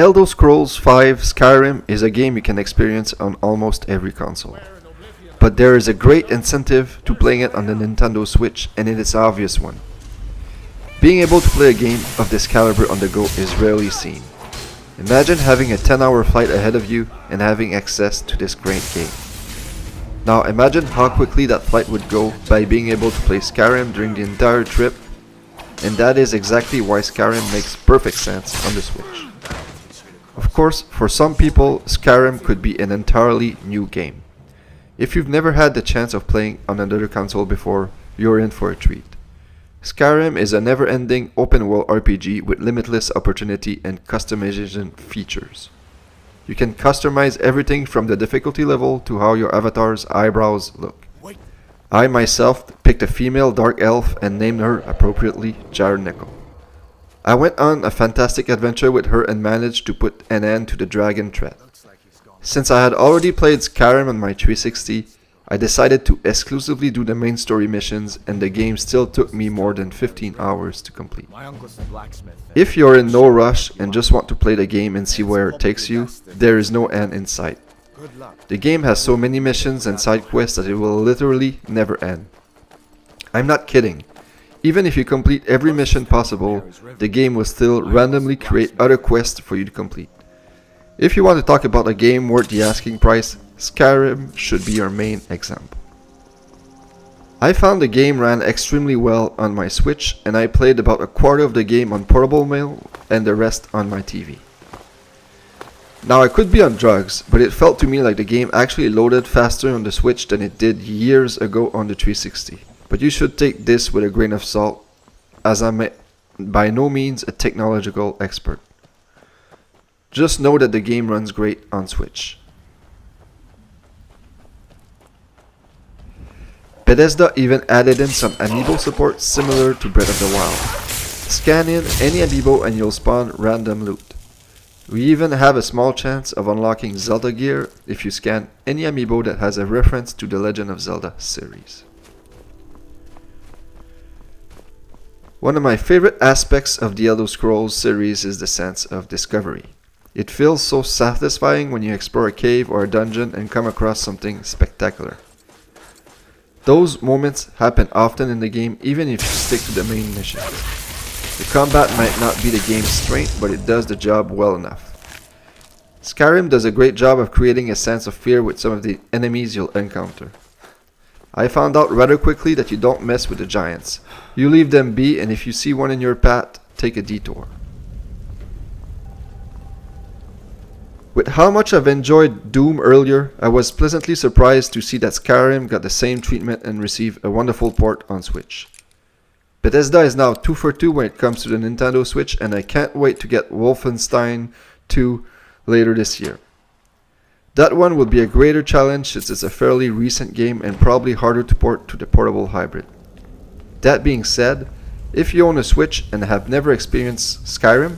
Elder Scrolls V Skyrim is a game you can experience on almost every console. But there is a great incentive to playing it on the Nintendo Switch, and it is an obvious one. Being able to play a game of this caliber on the go is rarely seen. Imagine having a 10-hour flight ahead of you and having access to this great game. Now imagine how quickly that flight would go by being able to play Skyrim during the entire trip, and that is exactly why Skyrim makes perfect sense on the Switch. Of course, for some people, Skyrim could be an entirely new game. If you've never had the chance of playing on another console before, you're in for a treat. Skyrim is a never-ending open-world RPG with limitless opportunity and customization features. You can customize everything from the difficulty level to how your avatar's eyebrows look. I myself picked a female dark elf and named her appropriately Jarnickel. I went on a fantastic adventure with her and managed to put an end to the dragon threat. Since I had already played Skyrim on my 360, I decided to exclusively do the main story missions, and the game still took me more than 15 hours to complete. If you're in no rush and just want to play the game and see where it takes you, there is no end in sight. The game has so many missions and side quests that it will literally never end. I'm not kidding. Even if you complete every mission possible, the game will still randomly create other quests for you to complete. If you want to talk about a game worth the asking price, Skyrim should be your main example. I found the game ran extremely well on my Switch, and I played about a quarter of the game on portable mail and the rest on my TV. Now I could be on drugs, but it felt to me like the game actually loaded faster on the Switch than it did years ago on the 360. But you should take this with a grain of salt, as I'm by no means a technological expert. Just know that the game runs great on Switch. Bethesda even added in some amiibo support similar to Breath of the Wild. Scan in any amiibo and you'll spawn random loot. We even have a small chance of unlocking Zelda gear if you scan any amiibo that has a reference to the Legend of Zelda series. One of my favorite aspects of the Elder Scrolls series is the sense of discovery. It feels so satisfying when you explore a cave or a dungeon and come across something spectacular. Those moments happen often in the game even if you stick to the main missions. The combat might not be the game's strength, but it does the job well enough. Skyrim does a great job of creating a sense of fear with some of the enemies you'll encounter. I found out rather quickly that you don't mess with the giants. You leave them be, and if you see one in your path, take a detour. With how much I've enjoyed Doom earlier, I was pleasantly surprised to see that Skyrim got the same treatment and received a wonderful port on Switch. Bethesda is now 2 for 2 when it comes to the Nintendo Switch, and I can't wait to get Wolfenstein 2 later this year. That one will be a greater challenge since it's a fairly recent game and probably harder to port to the portable hybrid. That being said, if you own a Switch and have never experienced Skyrim,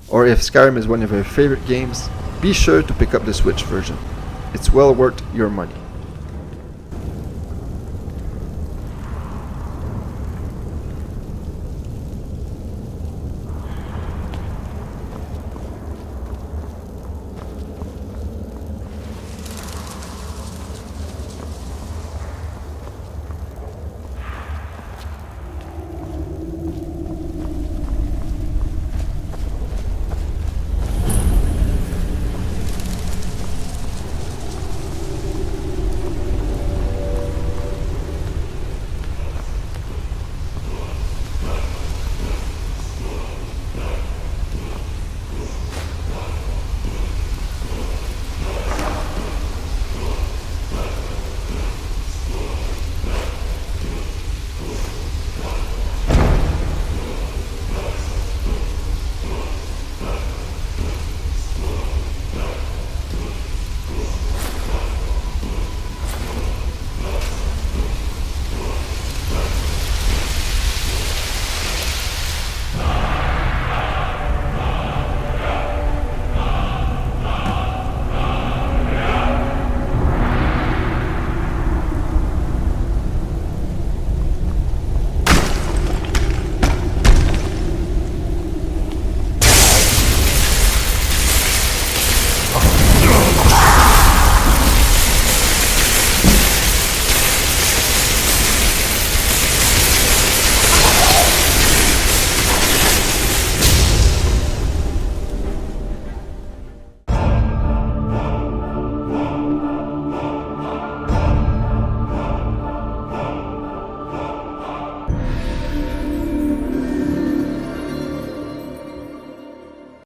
or if Skyrim is one of your favorite games, be sure to pick up the Switch version. It's well worth your money.